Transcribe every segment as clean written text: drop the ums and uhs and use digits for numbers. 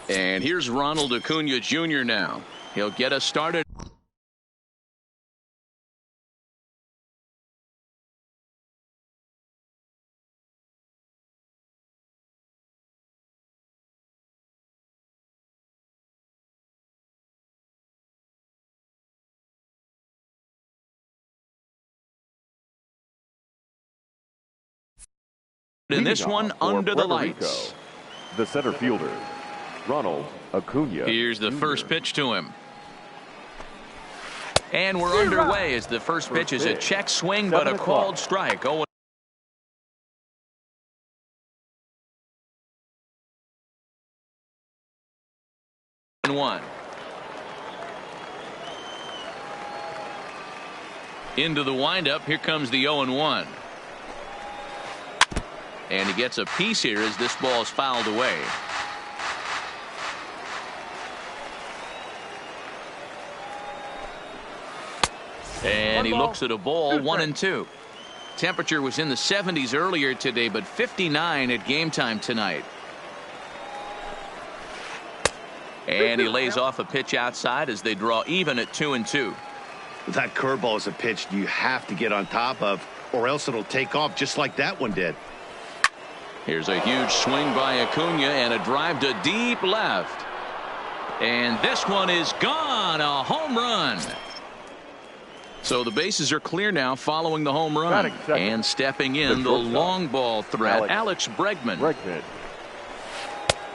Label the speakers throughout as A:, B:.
A: And here's Ronald Acuna Jr. now. He'll get us started. In this one, under the lights.
B: The center fielder, Ronald Acuna.
A: Here's the first pitch to him. And we're underway as the first pitch is a check swing, but a called strike. 0-1. Into the windup. Here comes the 0-1. And he gets a piece here as this ball is fouled away. And he looks at a ball, 1-2. Temperature was in the 70s earlier today, but 59 at game time tonight. And he lays off a pitch outside as they draw even at 2-2.
C: That curveball is a pitch you have to get on top of, or else it'll take off just like that one did.
A: Here's a huge swing by Acuna and a drive to deep left. And this one is gone. A home run. So the bases are clear now following the home run. And stepping in, the long ball threat, Alex Bregman.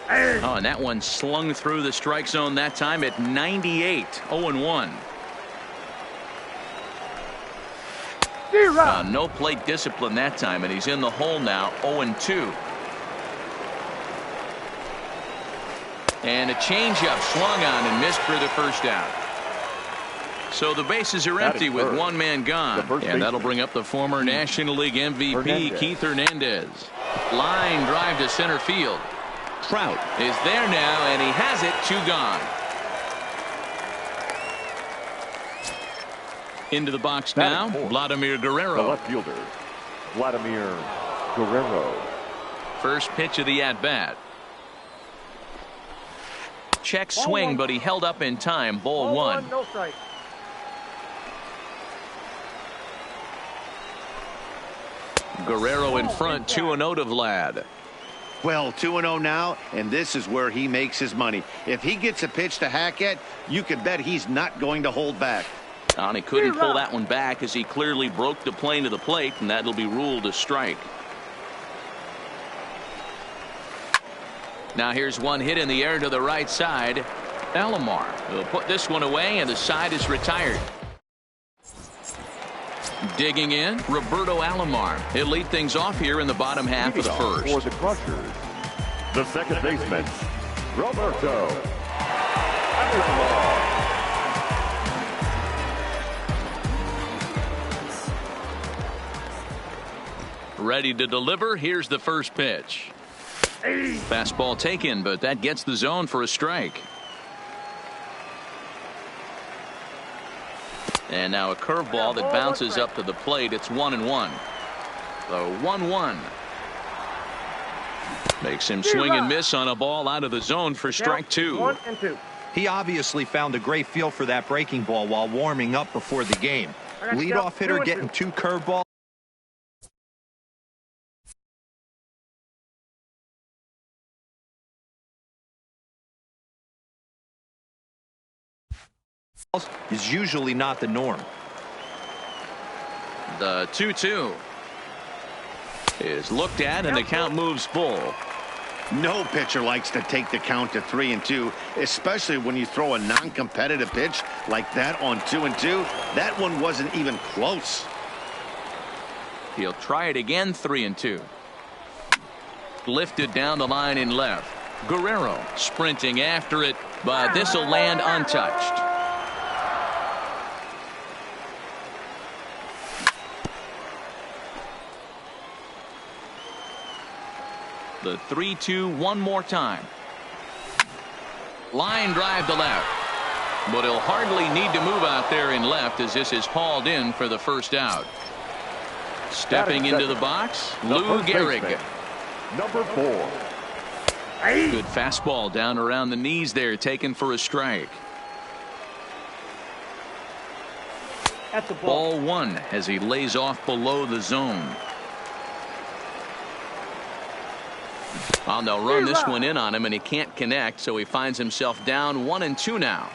A: Oh, and that one slung through the strike zone that time at 98. 0-1. No plate discipline that time, and he's in the hole now. 0-2. And a changeup swung on and missed for the first out. So the bases are empty with one man gone, and that'll bring up the former National League MVP Keith Hernandez. Line drive to center field. Trout is there now, and he has it. 2 gone. Into the box now, Vladimir Guerrero.
B: The left fielder, Vladimir Guerrero.
A: First pitch of the at-bat. Check swing, but he held up in time. Ball 1.
D: No strike.
A: Guerrero in front, 2-0 to Vlad.
C: Well, 2-0 now, and this is where he makes his money. If he gets a pitch to hack at, you can bet he's not going to hold back.
A: And he couldn't pull that one back as he clearly broke the plane to the plate, and that'll be ruled a strike. Now here's one hit in the air to the right side. Alomar will put this one away, and the side is retired. Digging in, Roberto Alomar. He'll lead things off here in the bottom half of the first.
B: For the Crushers, the second baseman, Roberto Alomar.
A: Ready to deliver. Here's the first pitch. Fastball taken, but that gets the zone for a strike. And now a curveball that bounces up to the plate. It's 1-1. The 1-1 makes him swing and miss on a ball out of the zone for strike 2.
D: 1-2.
E: He obviously found a great feel for that breaking ball while warming up before the game. Leadoff hitter getting 2 curveballs. Is usually not the norm.
A: The 2-2 is looked at, and the count moves full.
C: No pitcher likes to take the count to 3-2, especially when you throw a non-competitive pitch like that on 2-2. That one wasn't even close.
A: He'll try it again. 3-2. Lifted down the line in left. Guerrero sprinting after it, but this will land untouched. The 3-2 one more time. Line drive to left, but he'll hardly need to move out there in left as this is hauled in for the first out. Stepping into the box, Lou Gehrig.
B: Number 4.
A: Good fastball down around the knees there, taken for a strike.
D: That's a
A: Ball one as he lays off below the zone. Well, they'll run this one in on him, and he can't connect, so he finds himself down 1-2 now.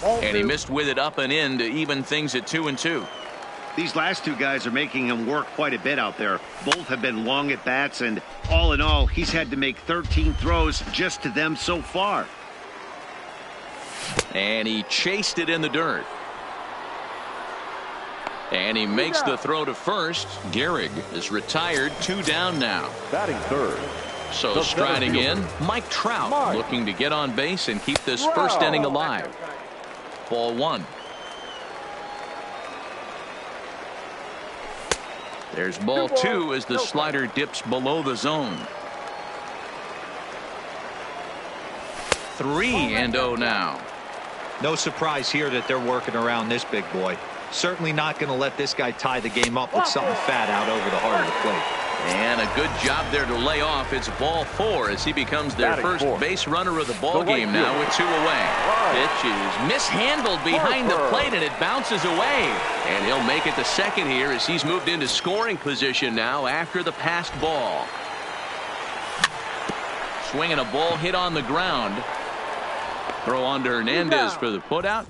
A: And he missed with it up and in to even things at 2-2.
C: These last two guys are making him work quite a bit out there. Both have been long at bats, and all in all, he's had to make 13 throws just to them so far.
A: And he chased it in the dirt. And he makes the throw to first. Gehrig is retired, 2 down now.
B: Batting third.
A: So striding in, Mike Trout looking to get on base and keep this first inning alive. Ball one. There's ball two as the slider dips below the zone. 3-0 now.
E: No surprise here that they're working around this big boy. Certainly not going to let this guy tie the game up with something fat out over the heart of the plate.
A: And a good job there to lay off. It's ball four as he becomes their first base runner of the ball game now with 2 away. Pitch is mishandled behind the plate and it bounces away. And he'll make it to second here as he's moved into scoring position now after the passed ball. Swinging a ball hit on the ground. Throw on to Hernandez for the putout.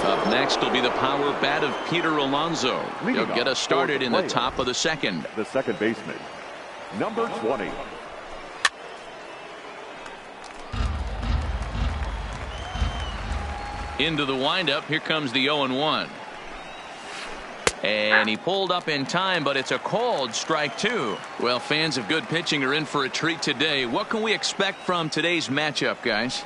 A: Up next will be the power bat of Peter Alonso. He'll get us started in the top of the second.
B: The second baseman, number 20.
A: Into the windup. Here comes the 0-1. And he pulled up in time, but it's a called strike 2. Well, fans of good pitching are in for a treat today. What can we expect from today's matchup, guys?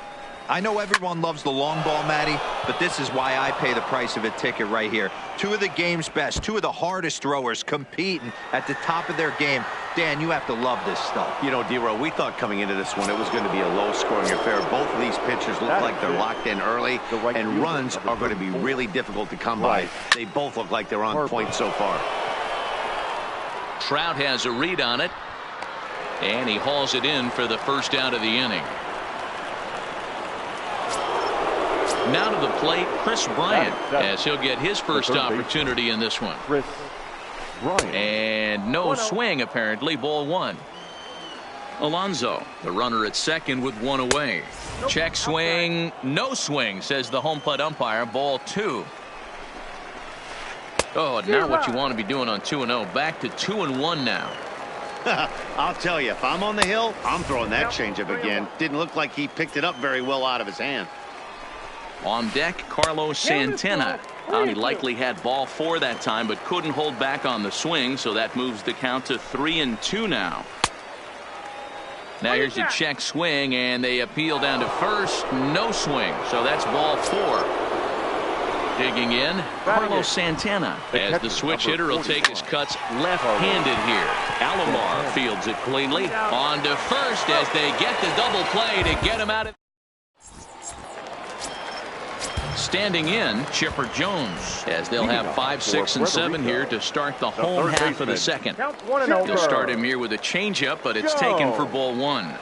E: I know everyone loves the long ball, Matty, but this is why I pay the price of a ticket right here. 2 of the game's best, 2 of the hardest throwers competing at the top of their game. Dan, you have to love this stuff.
C: You know, D-Row, we thought coming into this one it was going to be a low-scoring affair. Both of these pitchers look like they're locked in early, and runs are going to be really difficult to come by. They both look like they're on point so far.
A: Trout has a read on it, and he hauls it in for the first out of the inning. Now to the plate, Chris Bryant, as he'll get his first opportunity in this one.
B: Chris Bryant.
A: And no swing, apparently. Ball one. Alonso, the runner at second with 1 away. Check swing, no swing, says the home plate umpire. Ball 2. Oh, now what you want to be doing on 2-0. Back to 2-1 now.
C: I'll tell you, if I'm on the hill, I'm throwing that changeup again. Didn't look like he picked it up very well out of his hand.
A: On deck, Carlos Santana. He likely had ball 4 that time, but couldn't hold back on the swing, so that moves the count to 3-2 now. Now here's a check swing, and they appeal down to first. No swing, so that's ball 4. Digging in, Carlos Santana, as the switch hitter will take his cuts left-handed here. Alomar fields it cleanly. On to first as they get the double play to get him out of. Standing in, Chipper Jones, as they'll have 5, 6, and 7 here to start the home half of the second. They'll start him here with a changeup, but it's taken for ball 1.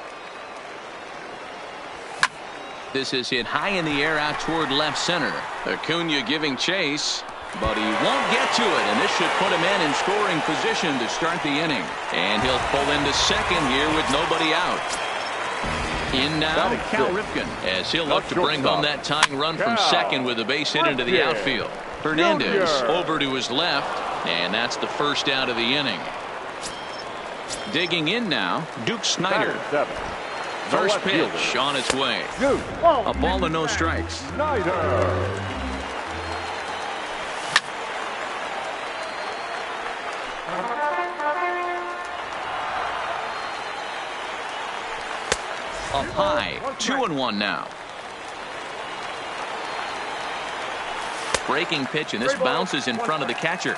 A: This is hit high in the air out toward left center. Acuna giving chase, but he won't get to it, and this should put him in scoring position to start the inning. And he'll pull into second here with nobody out. In now, Cal Ripken, as he'll look to bring home that tying run from second with a base hit into the outfield. Hernandez over to his left, and that's the first out of the inning. Digging in now, Duke Snider. First pitch on its way. A ball and no strikes.
B: Snider.
A: Up high, 2-1 now. Breaking pitch, and this bounces in front of the catcher.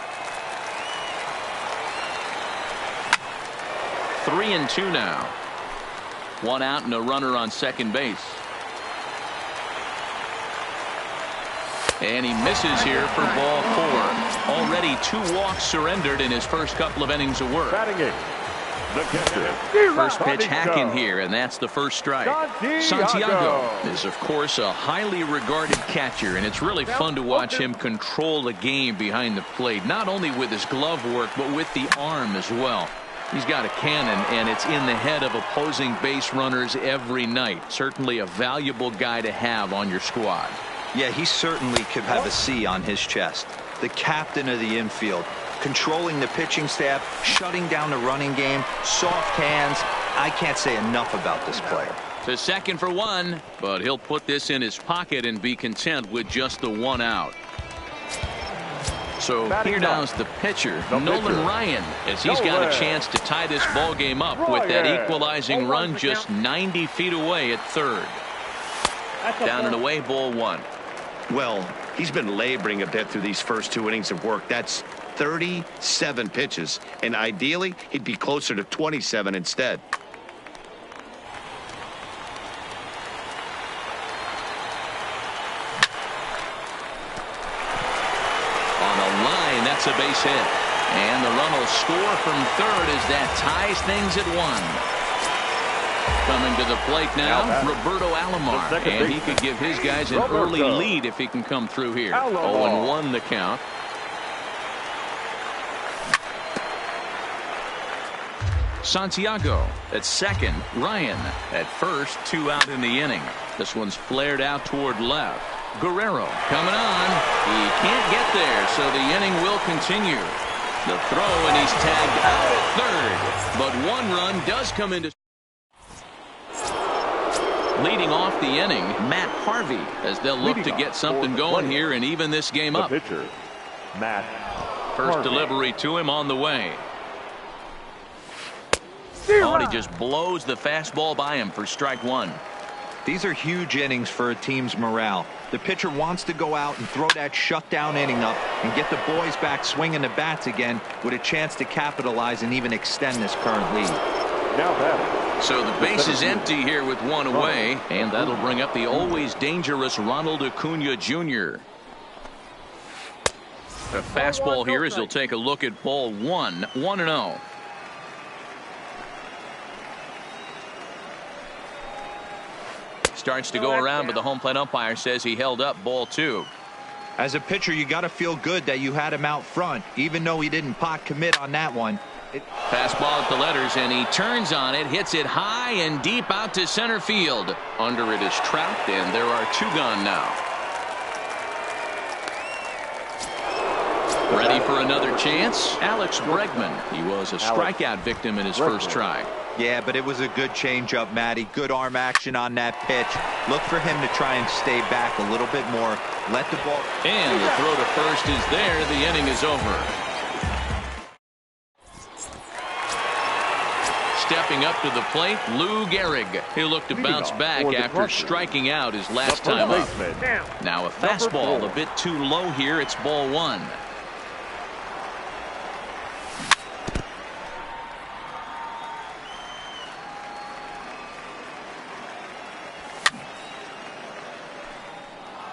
A: 3-2 now. 1 out and a runner on second base. And he misses here for ball 4. Already 2 walks surrendered in his first couple of innings of work.
B: Batting it, the catcher.
A: First pitch hacking here, and that's the first strike. Santiago is, of course, a highly regarded catcher, and it's really fun to watch him control the game behind the plate, not only with his glove work, but with the arm as well. He's got a cannon, and it's in the head of opposing base runners every night. Certainly a valuable guy to have on your squad.
E: Yeah, he certainly could have a C on his chest. The captain of the infield, controlling the pitching staff, shutting down the running game, soft hands. I can't say enough about this player.
A: To second for 1, but he'll put this in his pocket and be content with just the 1 out. So here now's the pitcher, Nolan Ryan, as he's got a chance to tie this ball game up with that equalizing run just 90 feet away at third. Down and away, ball 1.
C: Well, he's been laboring a bit through these first 2 innings of work. That's 37 pitches, and ideally he'd be closer to 27 instead.
A: On the line, that's a base hit, and the run will score from third as that ties things at 1. Coming to the plate now, Roberto Alomar, and he could give his guys an early lead if he can come through here. 0-1 the count. Santiago at second, Ryan at first, 2 out in the inning. This one's flared out toward left. Guerrero coming on. He can't get there, so the inning will continue. The throw, and he's tagged out at third, but 1 run does come into. Leading off the inning, Matt Harvey, as they'll look to get something going here and even this game up.
B: Pitcher, Matt
A: First delivery to him on the way. Oh, and he just blows the fastball by him for strike 1.
E: These are huge innings for a team's morale. The pitcher wants to go out and throw that shutdown inning up and get the boys back swinging the bats again with a chance to capitalize and even extend this current lead.
B: now batting.
A: So the base is empty here with 1 away, and that'll bring up the always dangerous Ronald Acuna Jr. A fastball here as he'll take a look at ball 1, 1-0. Starts to go around, but the home plate umpire says he held up ball 2.
E: As a pitcher, you got to feel good that you had him out front, even though he didn't pot commit on that one.
A: Fastball at the letters, and he turns on it, hits it high and deep out to center field. Under it is Trout, and there are 2 gone now. Ready for another chance? Alex Bregman. He was a strikeout victim in his first try.
E: Yeah, but it was a good changeup, Matty. Good arm action on that pitch. Look for him to try and stay back a little bit more. Let the ball.
A: And the throw to first is there. The inning is over. Stepping up to the plate, Lou Gehrig. He'll look to bounce back after striking out his last time up. Now a fastball a bit too low here. It's ball 1.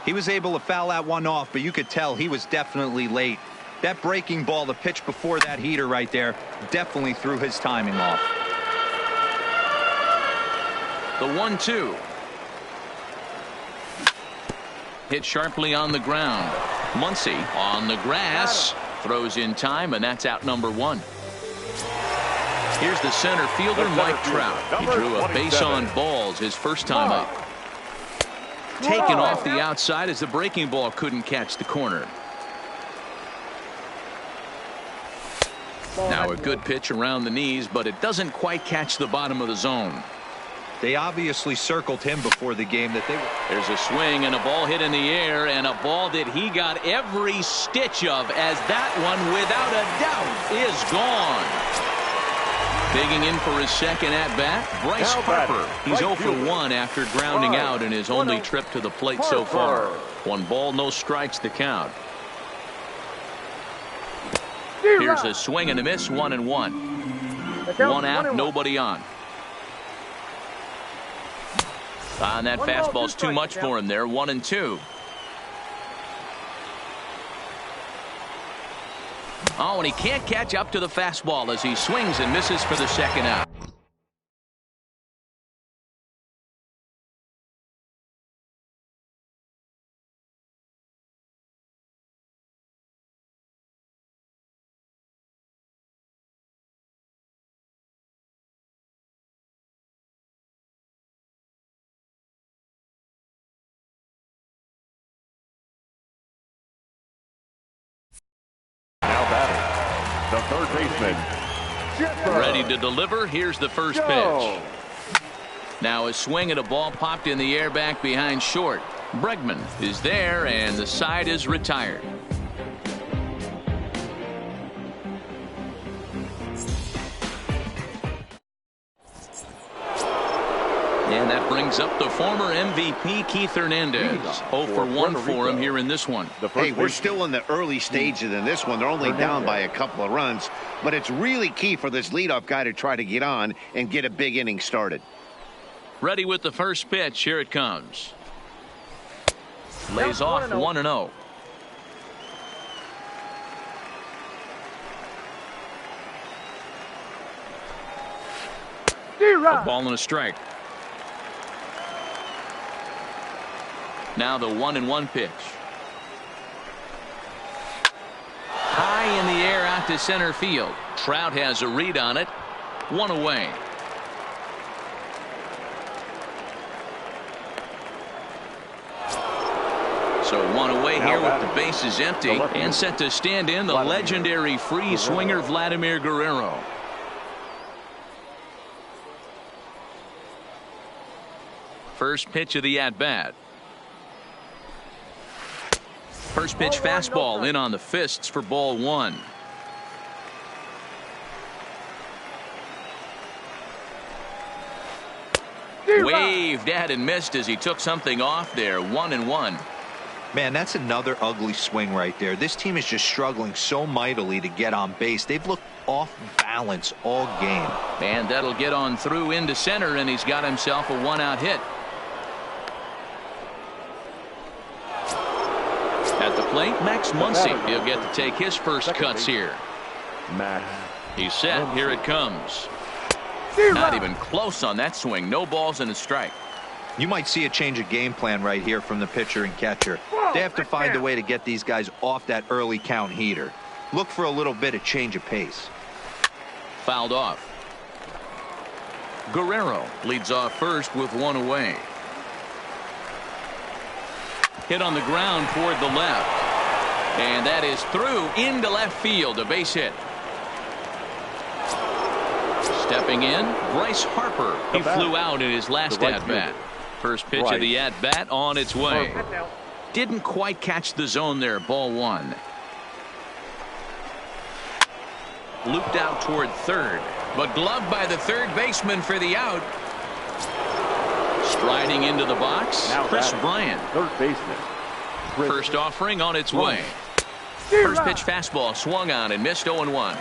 E: He was able to foul that one off, but you could tell he was definitely late. That breaking ball, the pitch before that heater right there, definitely threw his timing off.
A: The 1-2. Hit sharply on the ground. Muncy on the grass. Throws in time, and that's out number 1. Here's the center fielder, Mike Trout. He drew a base on balls his first time up. Taken off the outside as the breaking ball couldn't catch the corner. Now a good pitch around the knees, but it doesn't quite catch the bottom of the zone.
E: They obviously circled him before the game that they were.
A: There's a swing and a ball hit in the air, and a ball that he got every stitch of, as that one without a doubt is gone. Digging in for his second at-bat, Bryce Harper. He's 0 for 1 after grounding out in his only trip to the plate so far. 1 ball, no strikes to count. Here's a swing and a miss, 1-1. 1 out, nobody on. And that fastball's too much for him there, 1-2. Oh, and he can't catch up to the fastball as he swings and misses for the second out.
B: The third baseman.
A: Ready to deliver. Here's the first pitch. Now a swing at a ball popped in the air back behind short. Bregman is there, and the side is retired. And that brings up the former MVP, Keith Hernandez. 0 for 1 for him here in this one.
C: Hey, we're still in the early stages in this one. They're only down by a couple of runs, but it's really key for this leadoff guy to try to get on and get a big inning started.
A: Ready with the first pitch. Here it comes. Lays off 1-0. A ball and a strike. Now the 1-1 pitch. High in the air out to center field. Trout has a read on it. 1 away. So 1 away here with the bases empty, and set to stand in the legendary free swinger Vladimir Guerrero. First pitch of the at-bat. First pitch fastball in on the fists for ball 1. Waved at and missed as he took something off there. 1-1.
E: Man, that's another ugly swing right there. This team is just struggling so mightily to get on base. They've looked off balance all game.
A: And that'll get on through into center, and he's got himself a 1-out hit. At the plate, Max Muncy. He'll get to take his first cuts here.
B: Max.
A: He's set. Here it comes. Not even close on that swing. No balls and a strike.
E: You might see a change of game plan right here from the pitcher and catcher. They have to find a way to get these guys off that early count heater. Look for a little bit of change of pace.
A: Fouled off. Guerrero leads off first with 1 away. Hit on the ground toward the left. And that is through into left field. A base hit. Stepping in, Bryce Harper. He flew out in his last at-bat. First pitch of the at-bat on its way. Didn't quite catch the zone there. Ball 1. Looped out toward third, but gloved by the third baseman for the out. Striding into the box, Chris Bryant.
B: Third baseman.
A: First offering on its way. First pitch fastball swung on and missed. 0-1.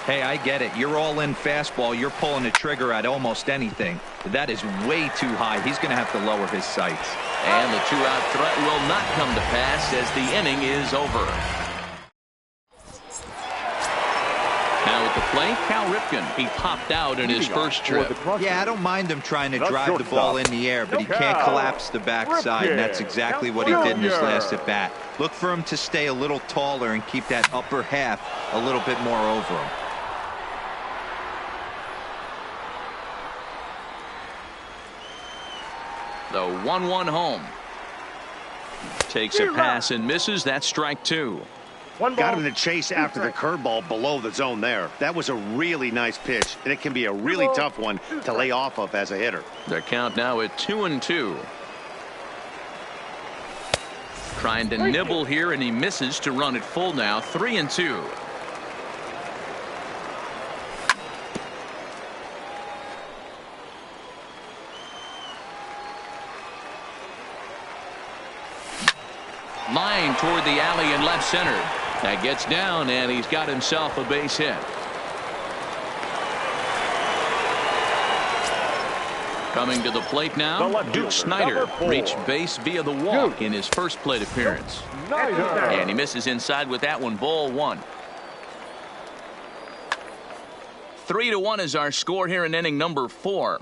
E: Hey, I get it. You're all in fastball. You're pulling the trigger at almost anything. That is way too high. He's going to have to lower his sights.
A: And the 2-out threat will not come to pass as the inning is over. Now at the plate, Cal Ripken. He popped out in his first trip.
E: Yeah, I don't mind him trying to drive the ball in the air, but he can't collapse the backside, and that's exactly what he did in his last at bat. Look for him to stay a little taller and keep that upper half a little bit more over him.
A: The 1-1 home. Takes a pass and misses. That's strike 2.
C: Got him to chase after the curveball below the zone there. That was a really nice pitch, and it can be a really tough one to lay off of as a hitter.
A: Their count now at 2-2. Trying to nibble here, and he misses to run it full now. 3-2. Line toward the alley in left center. That gets down, and he's got himself a base hit. Coming to the plate now, Duke Snider reached base via the walk in his first plate appearance. And he misses inside with that one. Ball 1. 3-1 is our score here in inning number 4.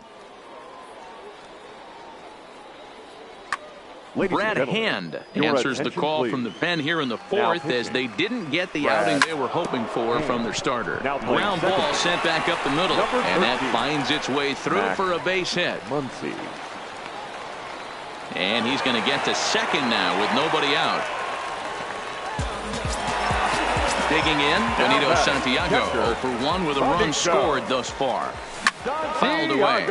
A: Brad Hand answers the call from the pen here in the 4th as they didn't get the outing they were hoping for from their starter. Ground ball sent back up the middle, and that finds its way through for a base hit. And he's going to get to second now with nobody out. Digging in, Benito Santiago 0 for 1 with a run scored thus far. Fouled away.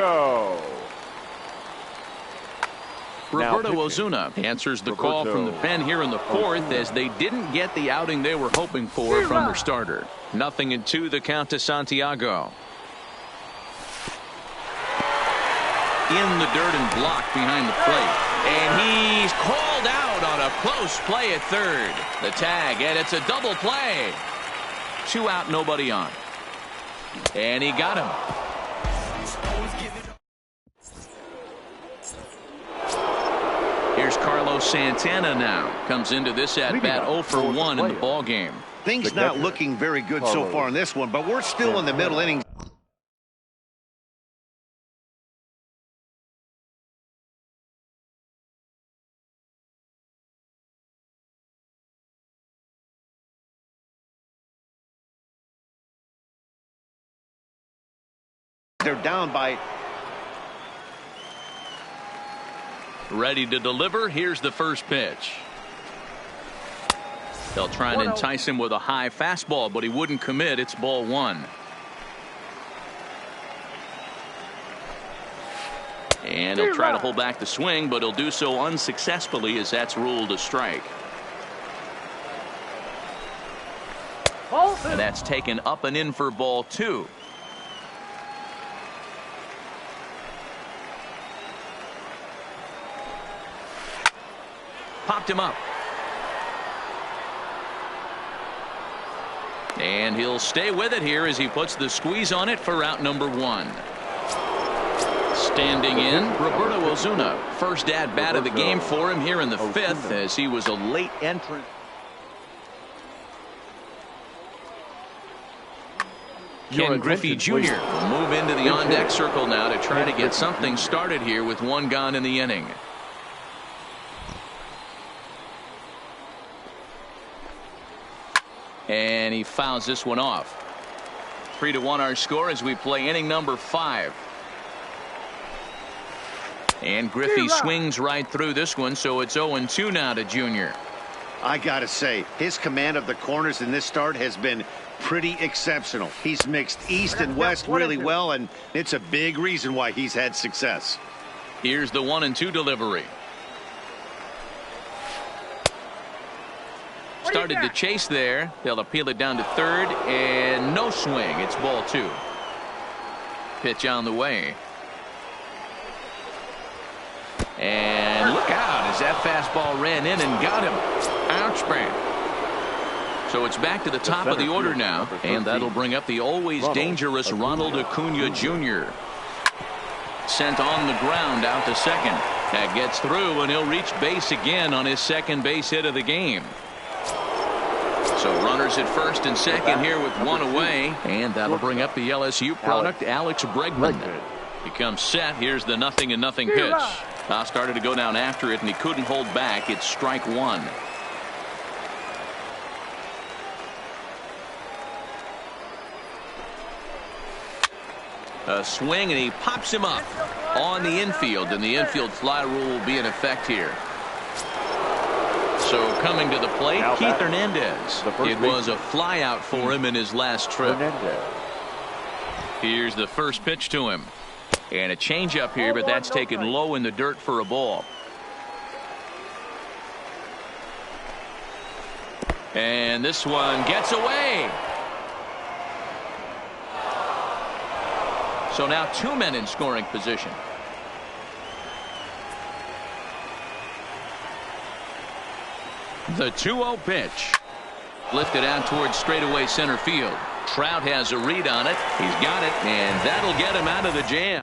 A: Roberto Ozuna answers the call from the pen here in the 4th as they didn't get the outing they were hoping for from their starter. 0-2 the count to Santiago. In the dirt and blocked behind the plate. And he's called out on a close play at third. The tag, and it's a double play. 2 out, nobody on. And he got him. Here's Carlos Santana now. Comes into this at-bat 0 for 1 in the ball game.
C: Things not looking very good so far in this one, but we're still in the middle innings. They're down by.
A: Ready to deliver. Here's the first pitch. They'll try and entice him with a high fastball, but he wouldn't commit. It's ball 1. And he'll try to hold back the swing, but he'll do so unsuccessfully as that's ruled a strike. And that's taken up and in for ball 2. Popped him up. And he'll stay with it here as he puts the squeeze on it for out number 1. Standing in, Roberto Ozuna. First at-bat of the game for him here in the 5th as he was a late entrant. Ken Griffey Jr. will move into the on-deck circle now to try to get something started here with 1 gone in the inning. And he fouls this one off. 3-1 our score as we play inning number 5. And Griffey swings right through this one, so it's 0-2 now to Junior.
C: I gotta say, his command of the corners in this start has been pretty exceptional. He's mixed east and west really well, and it's a big reason why he's had success.
A: Here's the 1-2 delivery. Started to chase there. They'll appeal it down to third, and no swing. It's ball 2. Pitch on the way. And look out as that fastball ran in and got him. Ouch, man. So it's back to the top of the order now, and that'll bring up the always dangerous Ronald Acuna Jr. Sent on the ground out to second. That gets through, and he'll reach base again on his second base hit of the game. So runners at first and second here with 1 away, and that'll bring up the LSU product, Alex Bregman. He comes set. Here's the 0-0 pitch. Started to go down after it, and he couldn't hold back. It's strike 1. A swing, and he pops him up on the infield, and the infield fly rule will be in effect here. So coming to the plate, Keith Hernandez. It was a fly out for him in his last trip. Here's the first pitch to him. And a changeup here, but that's taken low in the dirt for a ball. And this one gets away. So now 2 men in scoring position. The 2-0 pitch. Lifted out towards straightaway center field. Trout has a read on it. He's got it, and that'll get him out of the jam.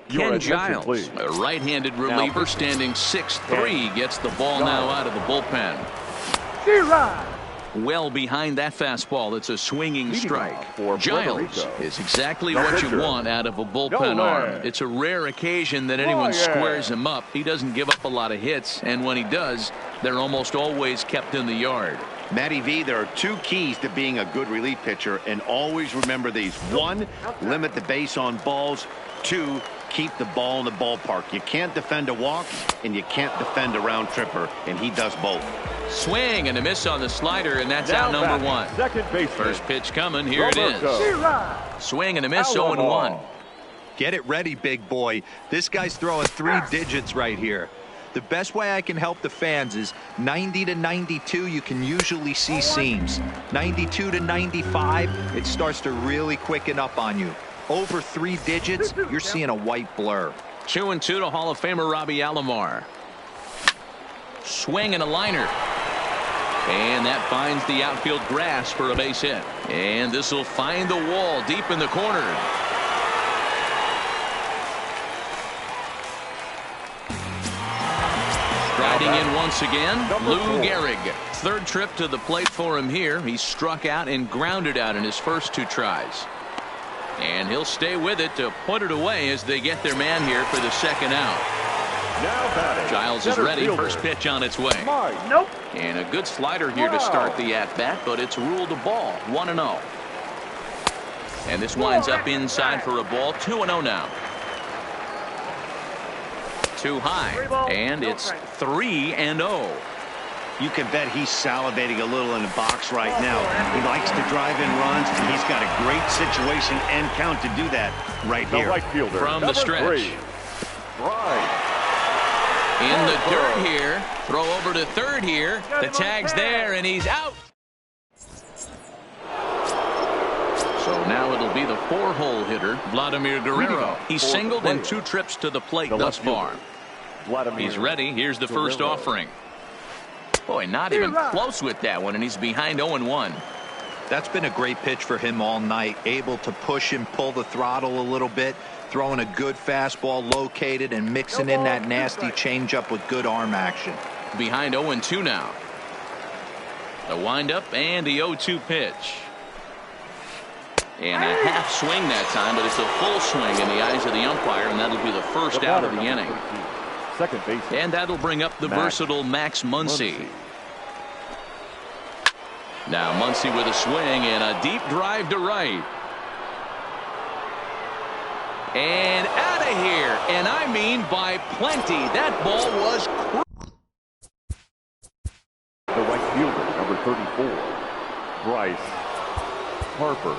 A: Ken Giles, a right-handed reliever standing 6'3", gets the ball now out of the bullpen. well behind that fastball. It's a swinging strike. Giles is exactly what you want out of a bullpen arm. It's a rare occasion that anyone squares him up. He doesn't give up a lot of hits, and when he does, they're almost always kept in the yard.
C: Matty V, there are two keys to being a good relief pitcher, and always remember these. One, limit the base on balls. Two, keep the ball in the ballpark. You can't defend a walk, and you can't defend a round tripper, and he does both.
A: Swing and a miss on the slider, and that's out number one. First pitch coming. Here it is. Swing and a miss, 0-1.
E: Get it ready, big boy. This guy's throwing 3 digits right here. The best way I can help the fans is 90 to 92, you can usually see seams. 92 to 95, it starts to really quicken up on you. Over 3 digits, you're seeing a white blur.
A: 2-2 to Hall of Famer Robbie Alomar. Swing and a liner. And that finds the outfield grass for a base hit. And this will find the wall deep in the corner. Riding in once again, Lou Gehrig. Third trip to the plate for him here. He struck out and grounded out in his first 2 tries. And he'll stay with it to put it away as they get their man here for the second out. Giles is ready. First pitch on its way.
D: Nope.
A: And a good slider here to start the at-bat, but it's ruled a ball. 1-0. And this winds up inside for a ball. 2-0 now. Too high, and it's 3-0.
C: You can bet he's salivating a little in the box right now. He likes to drive in runs, and he's got a great situation and count to do that right here.
A: From the stretch. In the dirt here. Throw over to third here. The tag's there, and he's out. So now it'll be the 4-hole hitter, Vladimir Guerrero. He's singled in 2 trips to the plate thus far. He's ready. Here's the first offering. Boy, not even close with that one, and he's behind 0-1.
E: That's been a great pitch for him all night. Able to push and pull the throttle a little bit. Throwing a good fastball located and mixing in that nasty changeup with good arm action.
A: Behind 0-2 now. The windup and the 0-2 pitch. And a half swing that time, but it's a full swing in the eyes of the umpire, and that'll be the first out of the inning.
B: Second base.
A: And that'll bring up the versatile Max Muncy. Now Muncy with a swing and a deep drive to right. And out of here. And I mean by plenty. That ball was
B: The right fielder, number 34, Bryce Harper.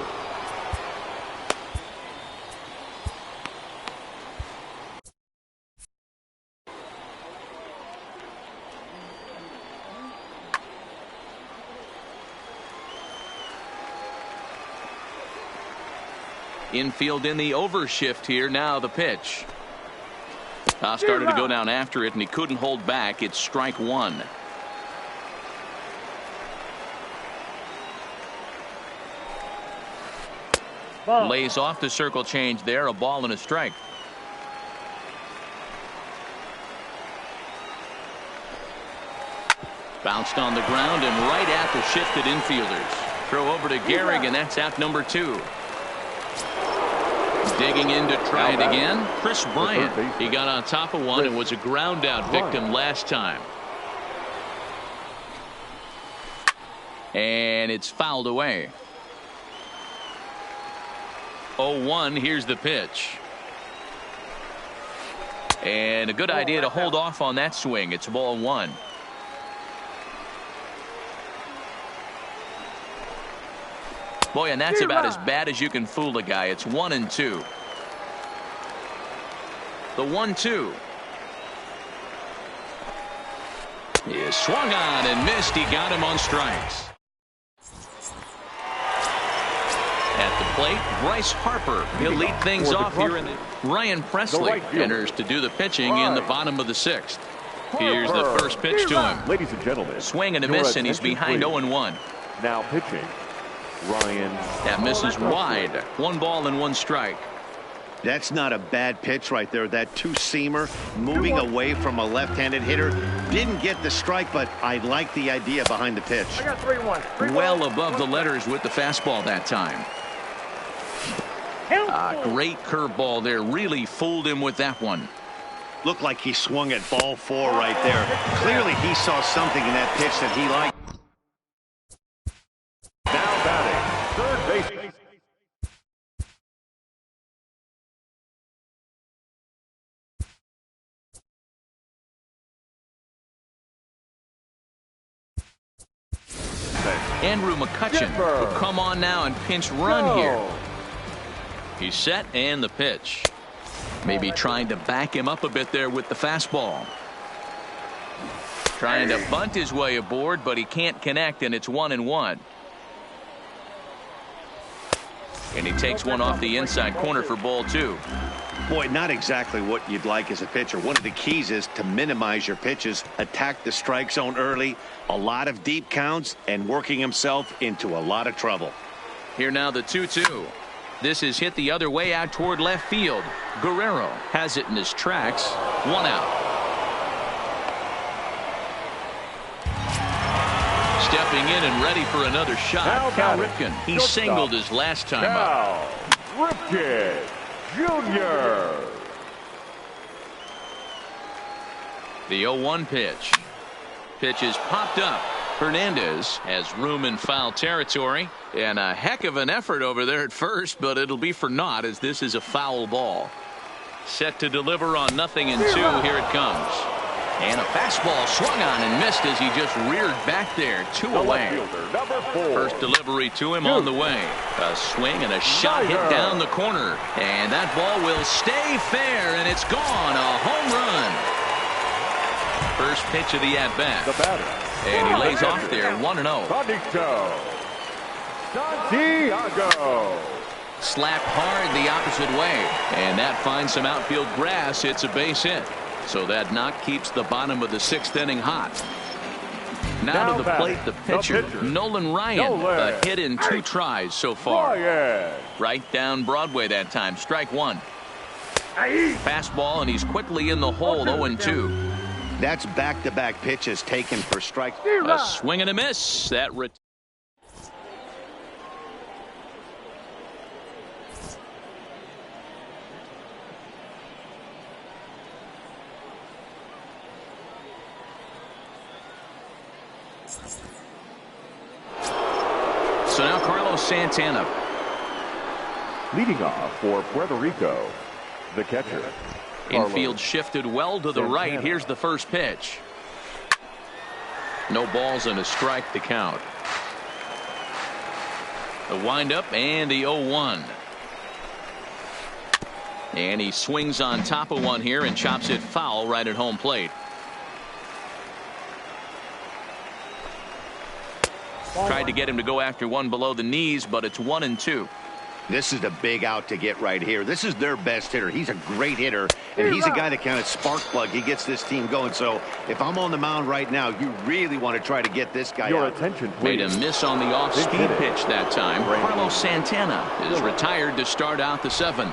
A: Infield in the overshift here. Now the pitch. Started to go down after it, and he couldn't hold back. It's strike 1. Lays off the circle change there. A ball and a strike. Bounced on the ground and right at the shifted infielders. Throw over to Gehrig, and that's out number 2. Digging in to try it again. Chris Bryant. He got on top of one and was a ground out victim last time. And it's fouled away. 0-1. Here's the pitch. And a good idea to hold off on that swing. It's ball 1. Boy, and that's about as bad as you can fool a guy. It's 1-2. The 1-2. He swung on and missed. He got him on strikes. At the plate, Bryce Harper. He'll lead things off here. Ryan Presley enters to do the pitching in the bottom of the 6th. Here's the first pitch to him.
B: Ladies and gentlemen,
A: swing and a miss, and he's behind 0-1.
B: Now pitching, Ryan.
A: That misses wide. 1 ball and 1 strike.
C: That's not a bad pitch right there. That two-seamer moving away from a left-handed hitter. Didn't get the strike, but I like the idea behind the pitch.
D: I got 3-1.
A: Well above the letters with the fastball that time. Great curveball there. Really fooled him with that one.
C: Looked like he swung at ball 4 right there. Clearly he saw something in that pitch that he liked.
B: Now batting, third base.
A: Andrew McCutcheon will come on now and pinch run here. He's set and the pitch. Maybe trying to back him up a bit there with the fastball. Trying to bunt his way aboard, but he can't connect, and it's 1-1. And he takes one off the inside corner for ball 2.
C: Boy, not exactly what you'd like as a pitcher. One of the keys is to minimize your pitches, attack the strike zone early, a lot of deep counts, and working himself into a lot of trouble.
A: Here now the 2-2. This is hit the other way out toward left field. Guerrero has it in his tracks. 1 out. Stepping in and ready for another shot. Cal Ripken. He singled his last time up.
B: Ripken Jr.
A: The 0-1 pitch. Pitch is popped up. Hernandez has room in foul territory, and a heck of an effort over there at first, but it'll be for naught as this is a foul ball. Set to deliver on 0-2. Here it comes. And a fastball swung on and missed as he just reared back there. 2 away. First delivery to him on the way. A swing and a shot hit down the corner. And that ball will stay fair, and it's gone. A home run. First pitch of the at-bat.
B: The batter.
A: And he lays off there. 1-0.
B: Santiago.
A: Slapped hard the opposite way. And that finds some outfield grass. It's a base hit. So that knock keeps the bottom of the 6th inning hot. Now to the plate, the pitcher, Nolan Ryan. A hit in 2 tries so far. Right down Broadway that time. Strike 1. Fastball, and he's quickly in the hole. 0-2.
C: That's back-to-back pitches taken for strikes.
A: A swing and a miss. That So now Carlos Santana.
B: Leading off for Puerto Rico, the catcher.
A: Infield shifted well to the right. Here's the first pitch. No balls and a strike to count. The windup and the 0-1. And he swings on top of one here and chops it foul right at home plate. Tried to get him to go after one below the knees, but it's 1-2.
C: This is the big out to get right here. This is their best hitter. He's a great hitter, and he's a guy that kind of spark plug. He gets this team going. So if I'm on the mound right now, you really want to try to get this guy out.
B: Attention, please.
A: Made a miss on the off-speed pitch that time. Carlos Santana is retired to start out the 7th.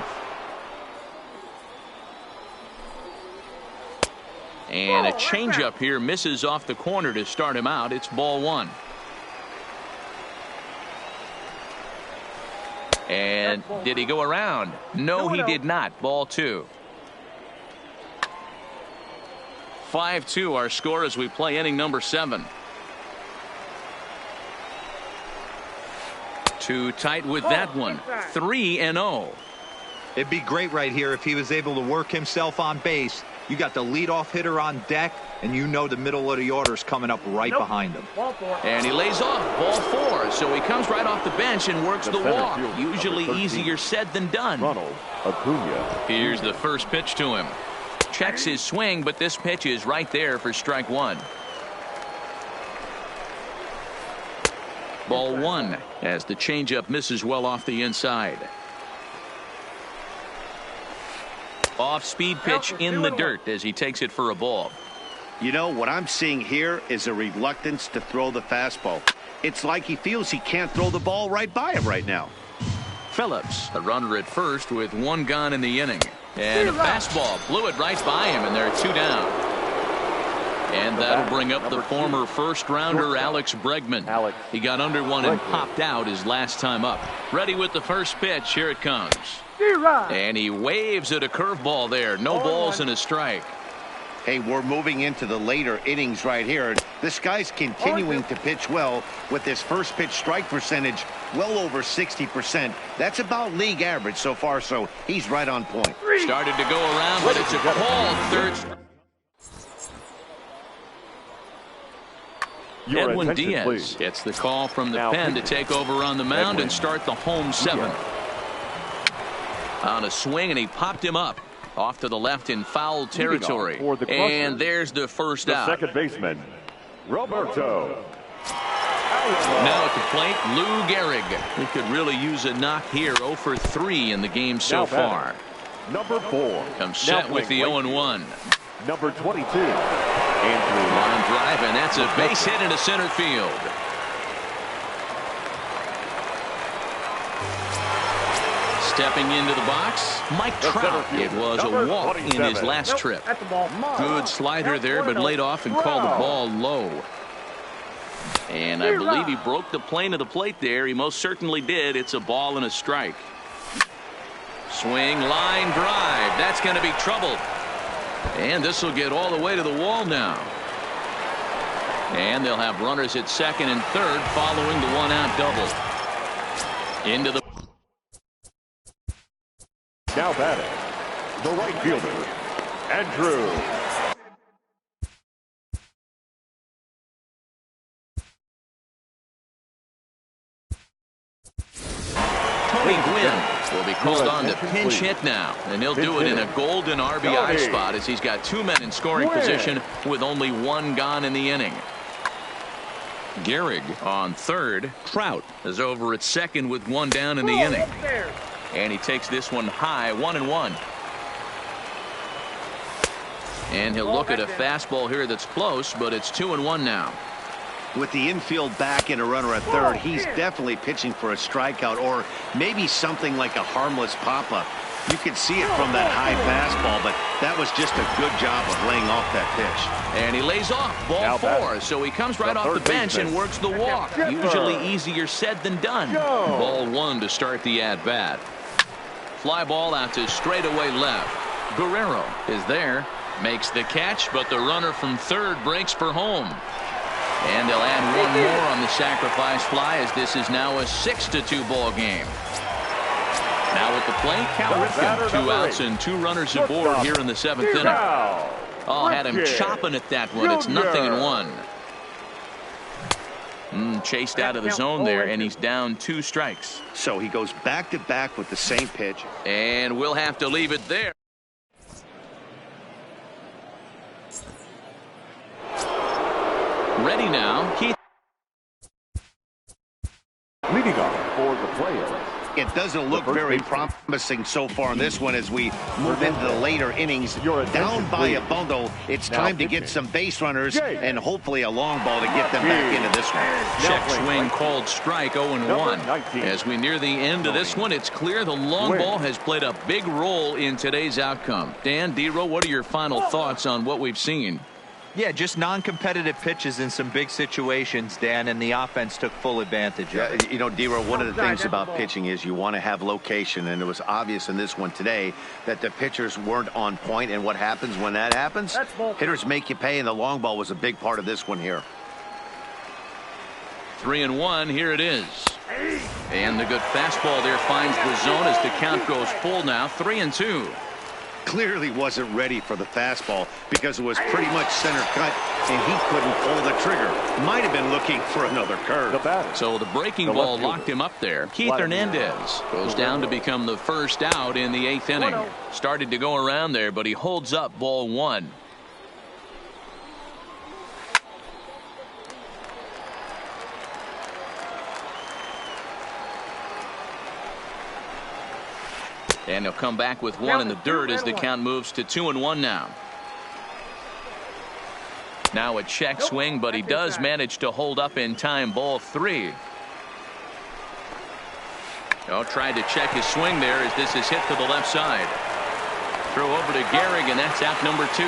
A: And a changeup here misses off the corner to start him out. It's ball 1. And did he go around? No, he did not. Ball 2. 5-2 our score as we play inning number 7. Too tight with that one. 3-0.
E: It'd be great right here if he was able to work himself on base. You got the leadoff hitter on deck, and you know the middle of the order is coming up right behind him.
A: And he lays off. Ball 4. So he comes right off the bench and works the walk. Usually easier said than done. Here's the first pitch to him. Checks his swing, but this pitch is right there for strike 1. Ball 1 as the changeup misses well off the inside. Off-speed pitch in the dirt as he takes it for a ball.
C: You know, what I'm seeing here is a reluctance to throw the fastball. It's like he feels he can't throw the ball right by him right now.
A: Phillips, the runner at first with one gone in the inning. And a fastball blew it right by him, and there are two down. And that'll bring up the former first-rounder Alex Bregman. He got under one and popped out his last time up. Ready with the first pitch. Here it comes. And he waves at a curveball there. No balls and a strike.
C: Hey, we're moving into the later innings right here. This guy's continuing to pitch well with his first pitch strike percentage well over 60%. That's about league average so far, so he's right on point.
A: Started to go around, but it's a called third. Edwin Diaz gets the call from the pen to take over on the mound and start the home seventh. On a swing, and he popped him up off to the left in foul territory. And there's the first out.
B: Second baseman, Roberto.
A: Now at the plate, Lou Gehrig. He could really use a knock here. 0 for 3 in the game so far.
B: Number 4.
A: Comes set with the 0-1.
B: Number 22.
A: Line drive, and that's a base hit into center field. Stepping into the box, Mike Trout. It was a walk in his last trip. Good slider there, but laid off and called the ball low. And I believe he broke the plane of the plate there. He most certainly did. It's a ball and a strike. Swing, line drive. That's going to be trouble. And this will get all the way to the wall now. And they'll have runners at second and third following the one-out double. Into the...
B: Now batting, the right fielder, Andrew.
A: Tony Gwynn will be called on to pinch hit now, and he'll do it in a golden RBI spot as he's got two men in scoring position with only one gone in the inning. Gehrig on third. Trout is over at second with one down in the inning. And he takes this one high, 1-1. And he'll look at a fastball here that's close, but it's 2-1 now.
C: With the infield back and a runner at third, he's definitely pitching for a strikeout or maybe something like a harmless pop-up. You could see it from that high fastball, but that was just a good job of laying off that pitch.
A: And he lays off ball 4, so he comes right off the bench and works the walk. Usually easier said than done. Ball 1 to start the at-bat. Fly ball out to straightaway left. Guerrero is there, makes the catch, but the runner from third breaks for home. And they'll add one more on the sacrifice fly as this is now a 6-2 ball game. Now at the plate, Cal Ripken, 2 outs and 2 runners aboard here in the 7th inning. Oh, had him chopping at that one. It's 0-1. Chased out of the zone there, and he's down 2 strikes.
C: So he goes back-to-back with the same pitch.
A: And we'll have to leave it there. Ready now, Keith.
B: Leading off for the Players.
C: It doesn't look very promising so far in this one as we move into the later innings. Down by a bundle, it's time to get some base runners and hopefully a long ball to get them back into this one.
A: Check swing called strike, 0-1. As we near the end of this one, it's clear the long ball has played a big role in today's outcome. Dan, D-Row, what are your final thoughts on what we've seen?
E: Yeah, just non-competitive pitches in some big situations, Dan, and the offense took full advantage of it.
C: You know, D-Row, one of the things about pitching is you want to have location, and it was obvious in this one today that the pitchers weren't on point, and what happens when that happens? Hitters make you pay, and the long ball was a big part of this one here.
A: 3-1, here it is. And the good fastball there finds the zone as the count goes full now, 3-2.
C: Clearly wasn't ready for the fastball because it was pretty much center cut and he couldn't pull the trigger. Might have been looking for another curve.
A: So the breaking ball locked him up there. Keith Hernandez goes down to become the first out in the 8th inning. Started to go around there, but he holds up ball 1. And he'll come back with one in the dirt as the count moves to 2-1 now. Now a check swing, but he does manage to hold up in time, ball 3. Oh, tried to check his swing there as this is hit to the left side. Throw over to Gehrig, and that's out number 2.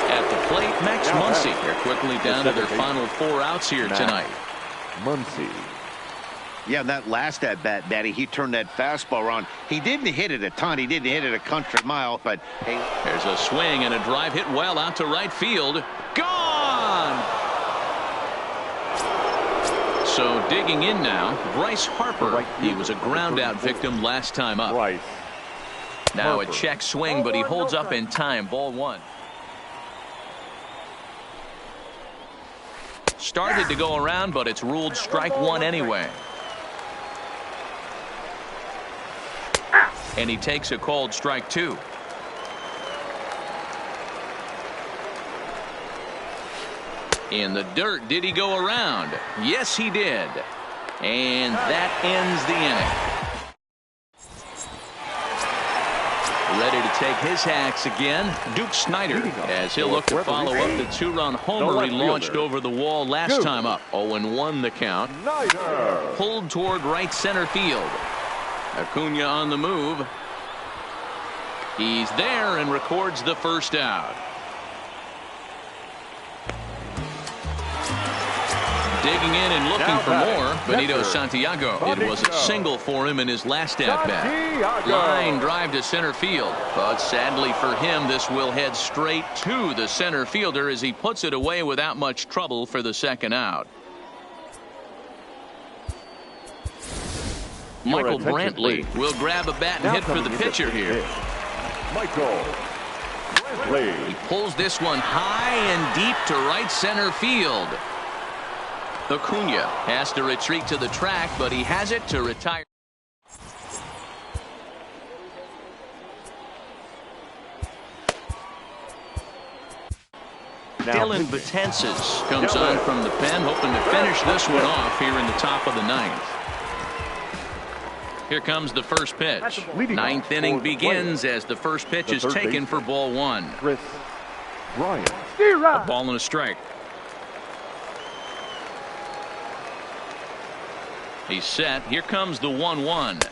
A: At the plate, Max Muncy. They're quickly down to their final 4 outs here tonight.
B: Muncy.
C: Yeah, that last at-bat, Daddy, he turned that fastball around. He didn't hit it a ton. He didn't hit it a country mile, but hey.
A: There's a swing and a drive hit well out to right field. Gone! So digging in now, Bryce Harper. He was a ground-out victim last time up. Now a check swing, but he holds up in time. Ball 1. Started to go around, but it's ruled strike 1 anyway. And he takes a called strike 2. In the dirt, did he go around? Yes, he did. And that ends the inning. Ready to take his hacks again, Duke Snider, as he'll look to follow up the 2-run homer he launched over the wall last time up. 0-1 the count. Pulled toward right center field. Acuna on the move. He's there and records the first out. Digging in and looking for more, Benito Santiago. It was a single for him in his last at-bat. Line drive to center field, but sadly for him, this will head straight to the center fielder as he puts it away without much trouble for the second out. Michael Brantley will grab a bat and hit for the pitcher here.
B: Michael Brantley.
A: He pulls this one high and deep to right center field. Acuna has to retreat to the track, but he has it to retire. Dylan Betances comes on from the pen, hoping to finish this one off here in the top of the 9th. Here comes the first pitch. 9th inning begins as the first pitch is taken for ball 1.
B: Chris Bryant.
A: A ball and a strike. He's set. Here comes the 1-1.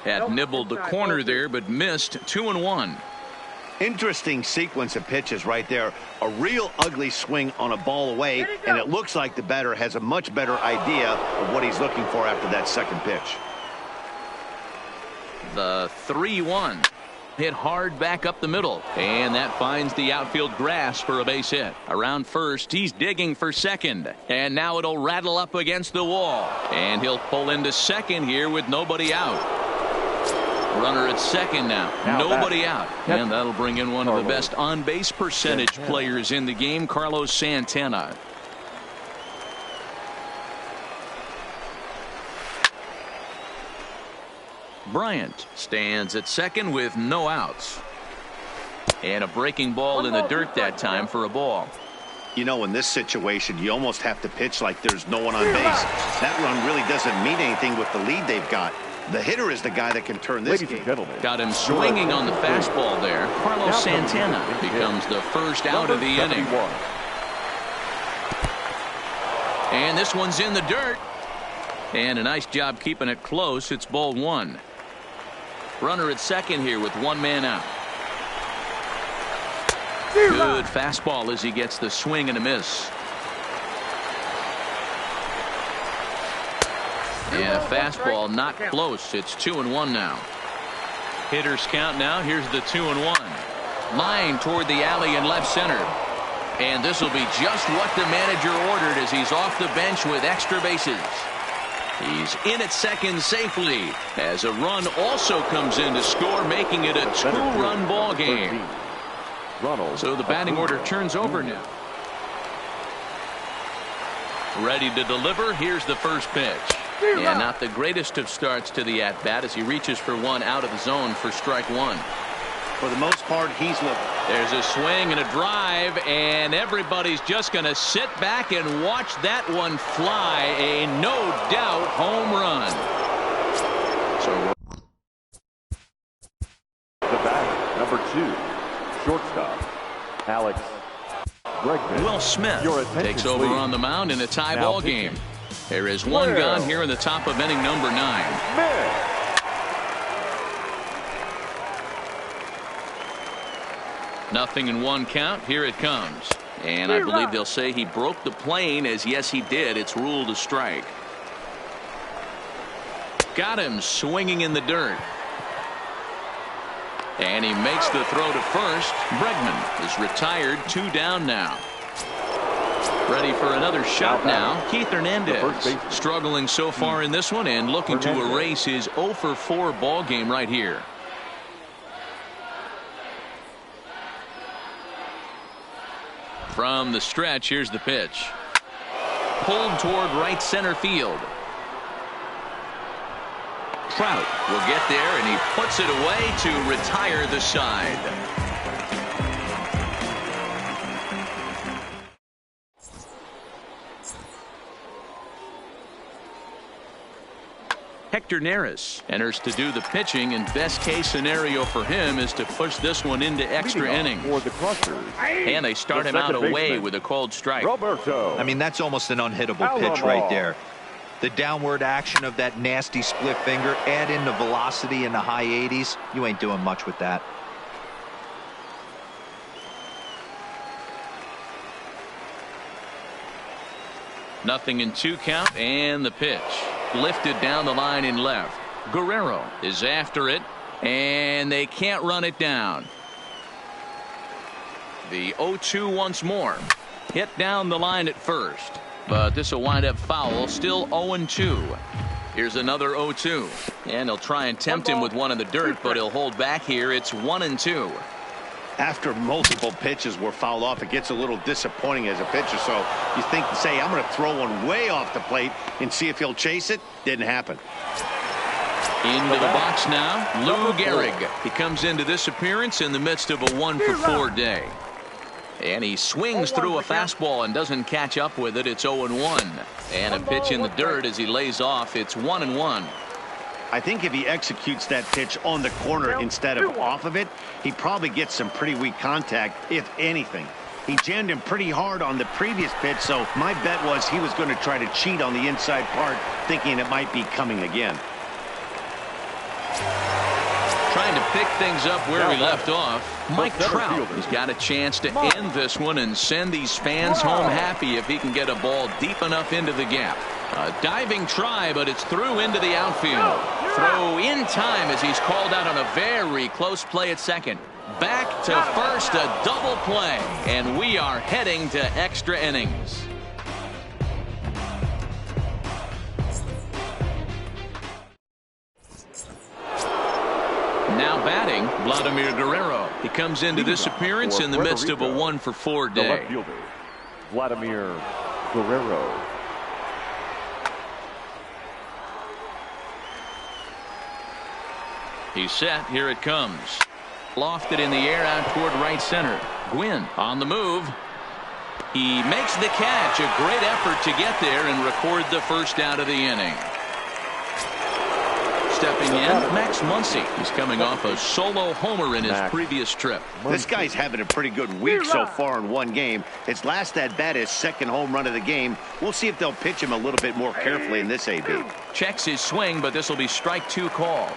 A: Had nibbled the corner there, but missed. 2-1.
C: Interesting sequence of pitches right there. A real ugly swing on a ball away, and it looks like the batter has a much better idea of what he's looking for after that second pitch.
A: The 3-1. Hit hard back up the middle, and that finds the outfield grass for a base hit. Around first, he's digging for second, and now it'll rattle up against the wall, and he'll pull into second here with nobody out. Runner at second now, nobody out, and that'll bring in one of the best on-base percentage players in the game, Carlos Santana. Bryant stands at second with no outs. And a breaking ball in the dirt that time for a ball.
C: You know, in this situation, you almost have to pitch like there's no one on base. That run really doesn't mean anything with the lead they've got. The hitter is the guy that can turn this game.
A: Got him swinging on the fastball there. Carlos Santana becomes the first out of the inning. And this one's in the dirt. And a nice job keeping it close. It's ball 1. Runner at second here with one man out. Good fastball as he gets the swing and a miss. And a fastball not close. It's 2-1 now. Hitters count now. Here's the 2-1. Line toward the alley in left center. And this will be just what the manager ordered as he's off the bench with extra bases. He's in at second safely as a run also comes in to score, making it a 2-run ball game. So the batting order turns over now. Ready to deliver. Here's the first pitch. And not the greatest of starts to the at-bat as he reaches for one out of the zone for strike 1.
C: For the most part, he's looking.
A: There's a swing and a drive, and everybody's just going to sit back and watch that one fly. A no-doubt home run. So
B: the batter, number 2, shortstop, Alex Bregman.
A: Will Smith takes over on the mound in a tie ball game. There is one gone here in the top of inning number 9. Nothing in 1 count. Here it comes. And I believe they'll say he broke the plane, as yes he did. It's ruled a strike. Got him swinging in the dirt. And he makes the throw to first. Bregman is retired. 2 down now. Ready for another shot now. Keith Hernandez struggling so far in this one and looking to erase his 0 for 4 ball game right here. From the stretch, here's the pitch. Pulled toward right center field. Trout will get there, and he puts it away to retire the side. Hector Neris enters to do the pitching, and best case scenario for him is to push this one into extra innings. And they start him out away with a cold strike.
E: I mean, that's almost an unhittable pitch right there. The downward action of that nasty split finger, add in the velocity in the high 80s, you ain't doing much with that.
A: Nothing in 2 count, and the pitch. Lifted down the line in left. Guerrero is after it, and they can't run it down. The 0-2 once more. Hit down the line at first, but this will wind up foul. Still 0-2. Here's another 0-2, and they'll try and tempt him with one in the dirt, but he'll hold back here. It's 1-2.
C: After multiple pitches were fouled off, it gets a little disappointing as a pitcher. So you think, say, I'm going to throw one way off the plate and see if he'll chase it. Didn't happen.
A: Into the box now, Lou Gehrig. He comes into this appearance in the midst of a 1 for 4 day. And he swings through a fastball and doesn't catch up with it. It's 0-1. And a pitch in the dirt as he lays off. It's 1-1.
C: I think if he executes that pitch on the corner instead of off of it, he probably gets some pretty weak contact, if anything. He jammed him pretty hard on the previous pitch, so my bet was he was going to try to cheat on the inside part, thinking it might be coming again.
A: Trying to pick things up where he left off. Mike Trout has got a chance to end this one and send these fans home happy if he can get a ball deep enough into the gap. A diving try, but it's through into the outfield. Throw in time as he's called out on a very close play at second. Back to first, a double play, and we are heading to extra innings. Now batting, Vladimir Guerrero. He comes into this appearance in the midst of a 1 for 4 day.
B: The left fielder, Vladimir Guerrero.
A: He's set. Here it comes. Lofted in the air out toward right center. Gwynn on the move. He makes the catch. A great effort to get there and record the first out of the inning. Stepping in, Max Muncy. He's coming off a solo homer in his previous trip.
C: This guy's having a pretty good week so far in one game. His last at bat, his second home run of the game. We'll see if they'll pitch him a little bit more carefully in this AB.
A: Checks his swing, but this will be strike 2 call.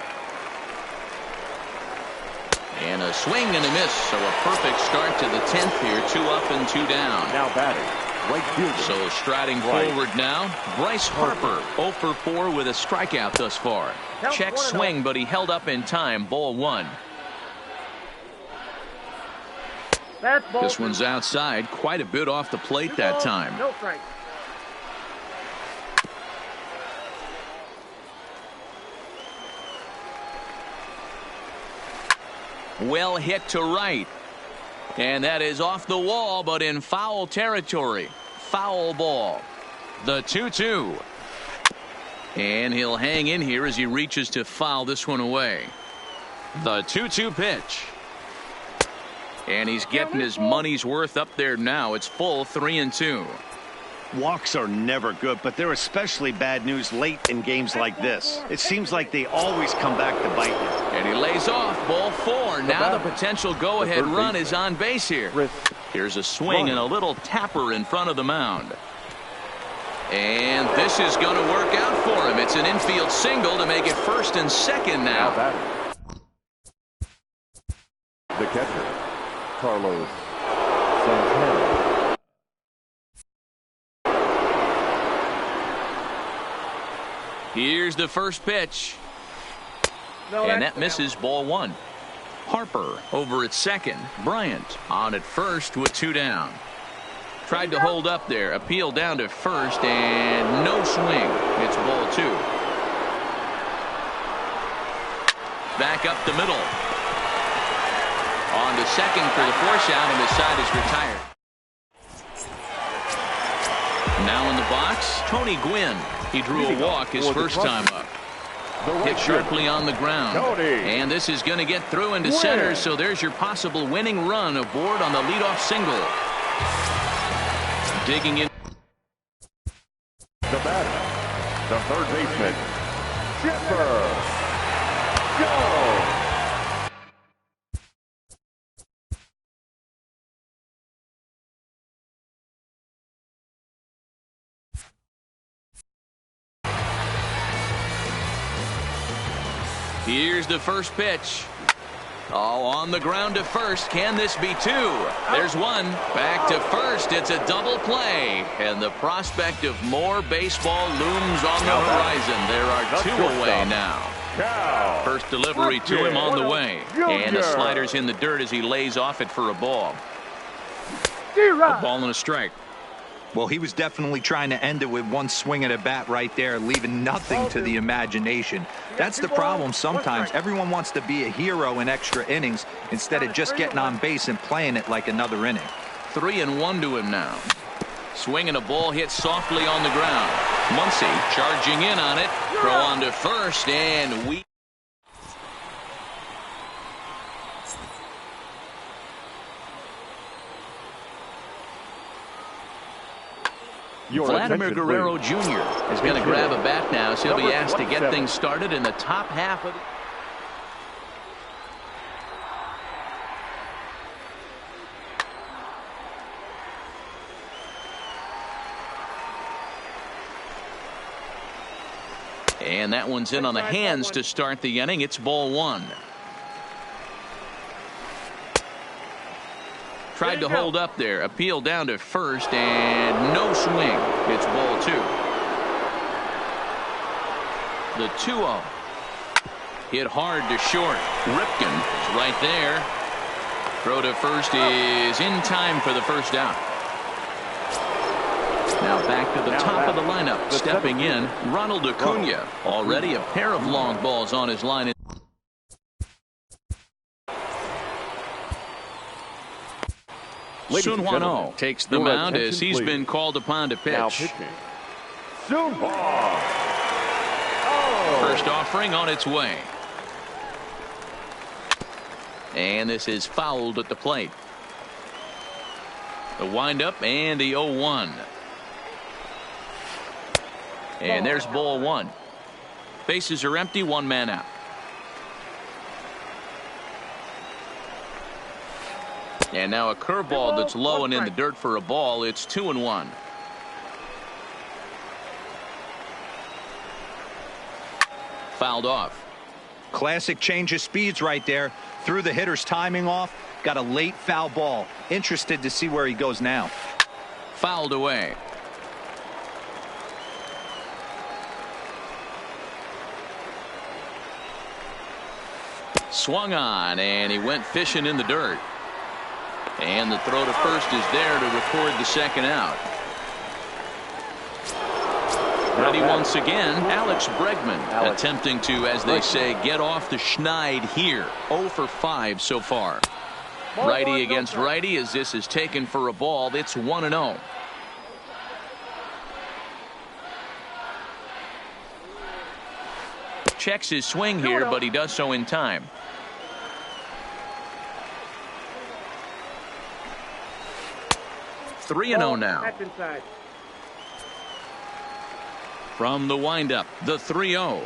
A: And a swing and a miss, so a perfect start to the 10th here. 2 up and 2 down.
B: Now batting, right fielder.
A: So striding forward now, Bryce Harper, 0 for 4 with a strikeout thus far. Check swing, but he held up in time. Ball 1. This one's outside, quite a bit off the plate that time.
D: No strike.
A: Well hit to right. And that is off the wall, but in foul territory. Foul ball. The 2-2. And he'll hang in here as he reaches to foul this one away. The 2-2 pitch. And he's getting his money's worth up there now. It's full 3-2.
C: Walks are never good, but they're especially bad news late in games like this. It seems like they always come back to bite you.
A: And he lays off. Ball 4. Now the potential go-ahead run is on base here. Here's a swing and a little tapper in front of the mound. And this is going to work out for him. It's an infield single to make it first and second now.
B: The catcher, Carlos Santana.
A: Here's the first pitch. And that misses, ball one. Harper over at second. Bryant on at first with 2 down. Tried to hold up there. Appeal down to first and no swing. It's ball 2. Back up the middle. On to second for the force out, and his side is retired. Now in the box, Tony Gwynn. He drew a walk his first time up. Hit sharply on the ground. And this is going to get through into center, so there's your possible winning run aboard on the leadoff single. Digging in.
B: The batter, the third baseman, Chipper. Go!
A: Here's the first pitch. Oh, on the ground to first. Can this be 2? There's 1. Back to first. It's a double play. And the prospect of more baseball looms on the horizon. There are 2 away now. First delivery to him on the way. And the slider's in the dirt as he lays off it for a ball. A ball and a strike.
E: Well, he was definitely trying to end it with 1 swing at a bat right there, leaving nothing to the imagination. That's the problem sometimes. Everyone wants to be a hero in extra innings instead of just getting on base and playing it like another inning.
A: 3-1 to him now. Swinging a ball hit softly on the ground. Muncy charging in on it. Throw on to first, and we. Vladimir Guerrero Jr. is going to grab a bat now, so he'll be asked to get things started in the top half of the. And that one's in on the hands to start the inning. It's ball 1. Tried to hold up there. Appeal down to first and no swing. It's ball 2. The 2-0. Hit hard to short. Ripken is right there. Throw to first is in time for the first out. Now back to the top of the lineup. Stepping in, Ronald Acuna. Already a pair of long balls on his line. Sunwano takes the mound as he's been called upon to pitch. First offering on its way. And this is fouled at the plate. The windup and the 0-1. And there's ball 1. Bases are empty, 1 man out. And now a curveball that's low and in the dirt for a ball. It's 2-1. Fouled off.
E: Classic change of speeds right there. Threw the hitter's timing off. Got a late foul ball. Interested to see where he goes now.
A: Fouled away. Swung on, and he went fishing in the dirt. And the throw to first is there to record the second out. Ready once again, Alex Bregman attempting to, as they say, get off the schneid here. 0 for 5 so far. Righty against righty as this is taken for a ball. It's 1-0. Checks his swing here, but he does so in time. Three and 0 now. From the windup, the 3-0.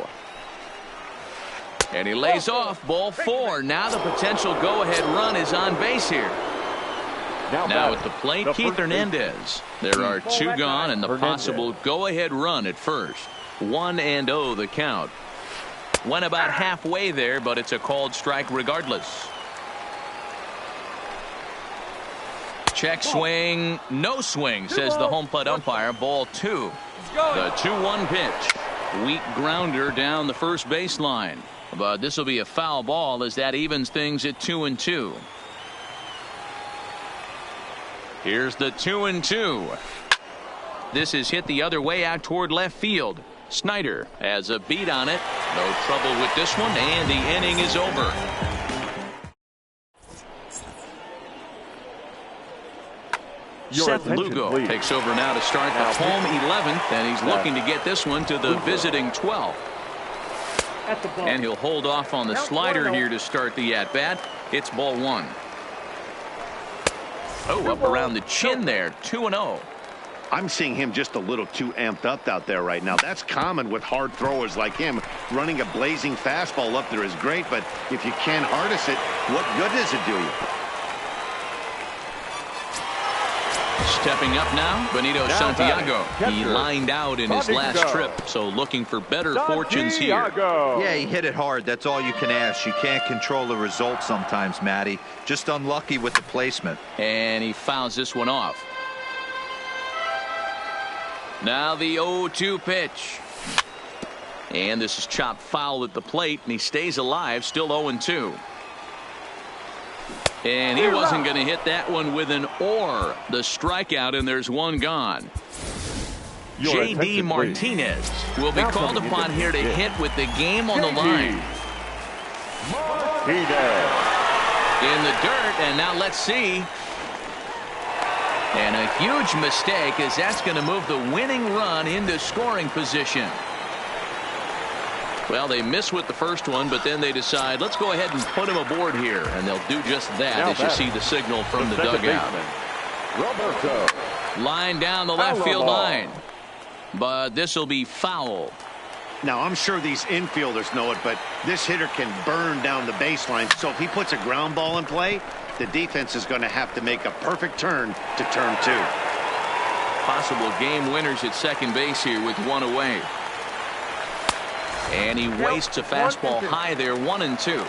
A: And he lays off, ball 4. Now the potential go-ahead run is on base here. Now at the plate, Keith Hernandez. There are 2 gone and the possible go-ahead run at first. 1-0 the count. Went about halfway there, but it's a called strike regardless. Check swing, no swing, says the home plate umpire. Ball 2. The 2-1 pitch. Weak grounder down the first baseline. But this will be a foul ball as that evens things at 2-2. Here's the 2-2. This is hit the other way out toward left field. Snyder has a beat on it. No trouble with this one, and the inning is over. Seth Lugo takes over now to start the home 11th, and he's looking to get this one to the visiting 12th. And he'll hold off on the slider here to start the at-bat. It's ball 1. Oh, up around the chin there. 2-0.
C: I'm seeing him just a little too amped up out there right now. That's common with hard throwers like him. Running a blazing fastball up there is great, but if you can't harness it, what good does it do you?
A: Stepping up now, Benito Santiago. He lined out in his last trip, so looking for better fortunes here.
E: Yeah, he hit it hard. That's all you can ask. You can't control the result sometimes, Matty. Just unlucky with the placement.
A: And he fouls this one off. Now the 0-2 pitch. And this is chopped foul at the plate, and he stays alive, still 0-2. And he wasn't going to hit that one with an or. The strikeout, and there's 1 gone. J.D. Martinez will be called upon here to hit with the game on the line. In the dirt, and now let's see. And a huge mistake, as that's going to move the winning run into scoring position. Well, they miss with the first one, but then they decide, let's go ahead and put him aboard here. And they'll do just that as you see the signal from the dugout. Line down the left field line. But this will be foul.
C: Now, I'm sure these infielders know it, but this hitter can burn down the baseline. So if he puts a ground ball in play, the defense is going to have to make a perfect turn to turn 2.
A: Possible game winners at second base here with 1 away. And he wastes a fastball high there, 1-2.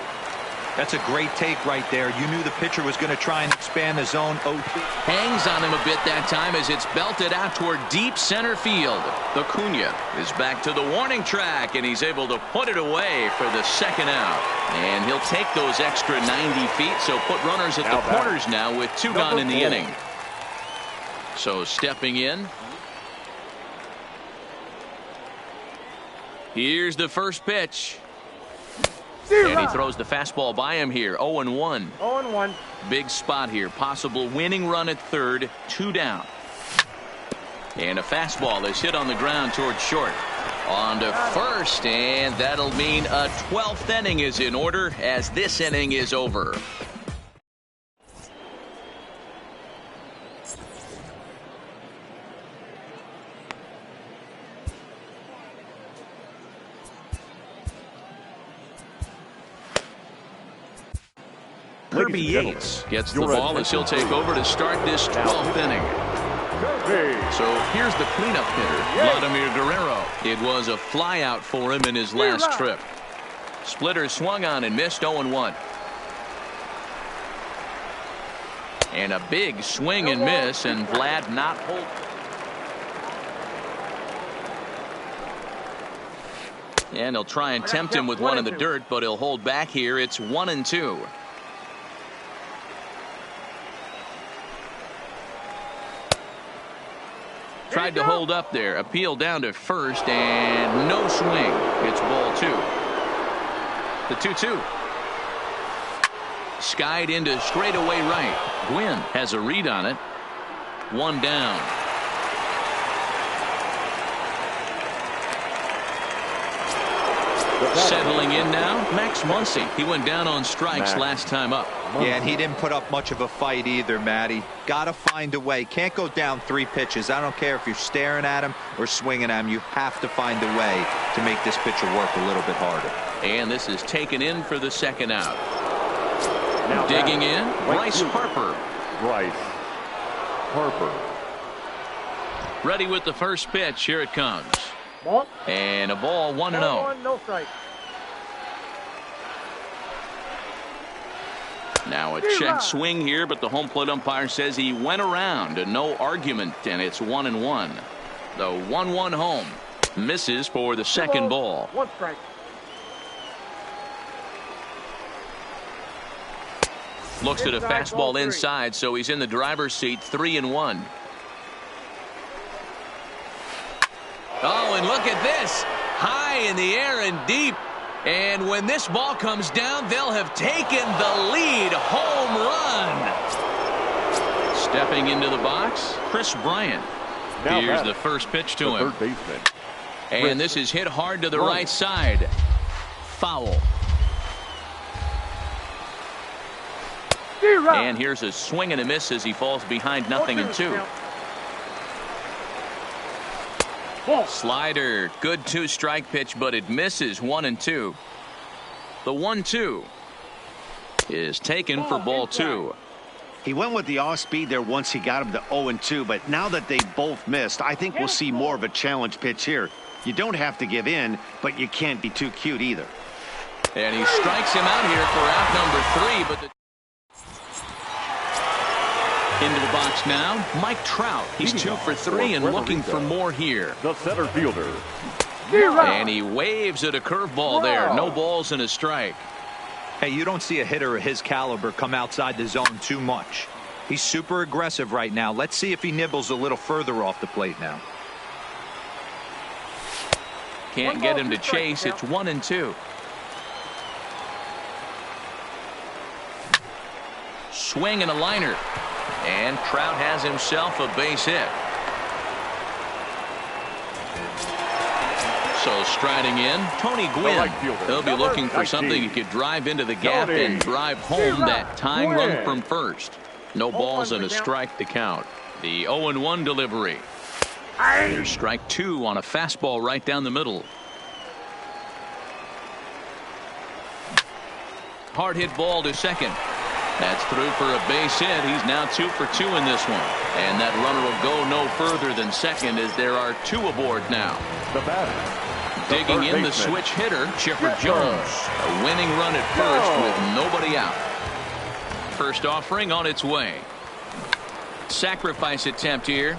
E: That's a great take right there. You knew the pitcher was going to try and expand the zone. 0-2.
A: Hangs on him a bit that time as it's belted out toward deep center field. Acuna is back to the warning track, and he's able to put it away for the second out. And he'll take those extra 90 feet, so put runners at the corners now with 2 gone in the inning. So stepping in. Here's the first pitch. And he throws the fastball by him here. 0-1.
D: 0-1.
A: Big spot here. Possible winning run at third. 2 down. And a fastball is hit on the ground towards short. On to first, and that'll mean a 12th inning is in order as this inning is over. Kirby Yates gets the ball as he'll take over to start this 12th inning. So here's the cleanup hitter, Vladimir Guerrero. It was a flyout for him in his last trip. Splitter swung on and missed. 0-1. And a big swing and miss, and Vlad not holding. And he'll try and tempt him with one in the dirt, but he'll hold back here. It's 1-2. Tried to hold up there. Appeal down to first, and no swing. It's ball 2. The 2-2. Skied into straightaway right. Gwynn has a read on it. 1 down. Settling in now, Max Muncy. He went down on strikes last time up.
E: Yeah, and he didn't put up much of a fight either, Matty. Got to find a way. Can't go down 3 pitches. I don't care if you're staring at him or swinging at him. You have to find a way to make this pitcher work a little bit harder.
A: And this is taken in for the second out. Now digging in, Bryce Harper.
B: Harper.
A: Ready with the first pitch. Here it comes.
D: Ball.
A: And a ball, 1-0.
D: No strike.
A: Now a check swing here, but the home plate umpire says he went around. No argument, and it's 1-1. The 1-1 home. Misses for the second ball.
D: One strike.
A: Looks at a fastball inside, so he's in the driver's seat, 3-1. Oh, and look at this. High in the air and deep. And when this ball comes down, they'll have taken the lead. Home run. Stepping into the box, Chris Bryant. Here's the first pitch to him.
B: Third baseman.
A: And this is hit hard to the right side. Foul. And here's a swing and a miss as he falls behind 0-2. Slider, good 2-strike pitch, but it misses 1-2. The 1-2 is taken for ball 2.
C: He went with the off speed there once he got him to 0-2, but now that they both missed, I think we'll see more of a challenge pitch here. You don't have to give in, but you can't be too cute either.
A: And he strikes him out here for out number 3, but into the box now, Mike Trout. He's 2 for 3 and looking for more here.
B: The center fielder.
A: And he waves at a curveball there. No balls and a strike.
E: Hey, you don't see a hitter of his caliber come outside the zone too much. He's super aggressive right now. Let's see if he nibbles a little further off the plate now.
A: Can't get him to chase. It's 1-2. Swing and a liner. And Trout has himself a base hit. So striding in, Tony Gwynn. He'll be looking for something he could drive into the gap and drive home that tying run from first. No balls and a strike to count. The 0-1 delivery. Here's strike 2 on a fastball right down the middle. Hard hit ball to second. That's through for a base hit. He's now 2 for 2 in this one. And that runner will go no further than second as there are 2 aboard now.
B: The batter.
A: Digging in the switch hitter, Chipper Jones. A winning run at first with nobody out. First offering on its way. Sacrifice attempt here.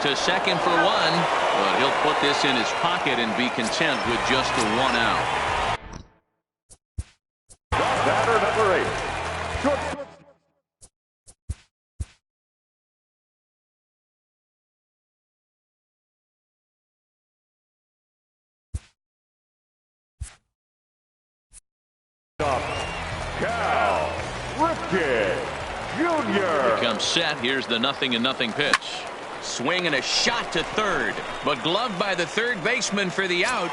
A: To second for 1. But he'll put this in his pocket and be content with just the 1 out.
B: Batter number 8. Short. Cal Ripken Jr.
A: Becomes set. Here's the 0-0 pitch. Swing and a shot to third, but gloved by the third baseman for the out.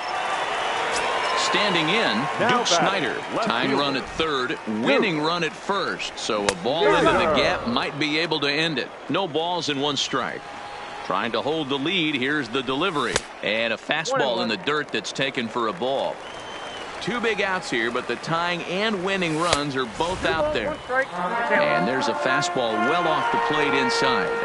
A: Standing in, Duke Snyder. Tying run at third, winning run at first. So a ball into the gap might be able to end it. No balls and 1 strike. Trying to hold the lead. Here's the delivery. And a fastball in the dirt that's taken for a ball. 2 big outs here, but the tying and winning runs are both out there. And there's a fastball well off the plate inside.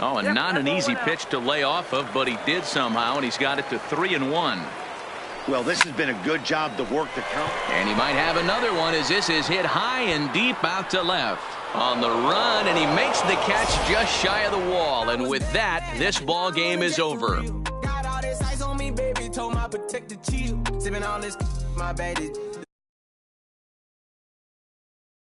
A: Oh, and not an easy pitch to lay off of, but he did somehow, and he's got it to 3-1.
C: Well, this has been a good job to work the count.
A: And he might have another one as this is hit high and deep out to left. On the run, and he makes the catch just shy of the wall. And with that, this ball game is over.
F: Got all this ice on me, baby. Told my protector chill. Sipping all this, my baby.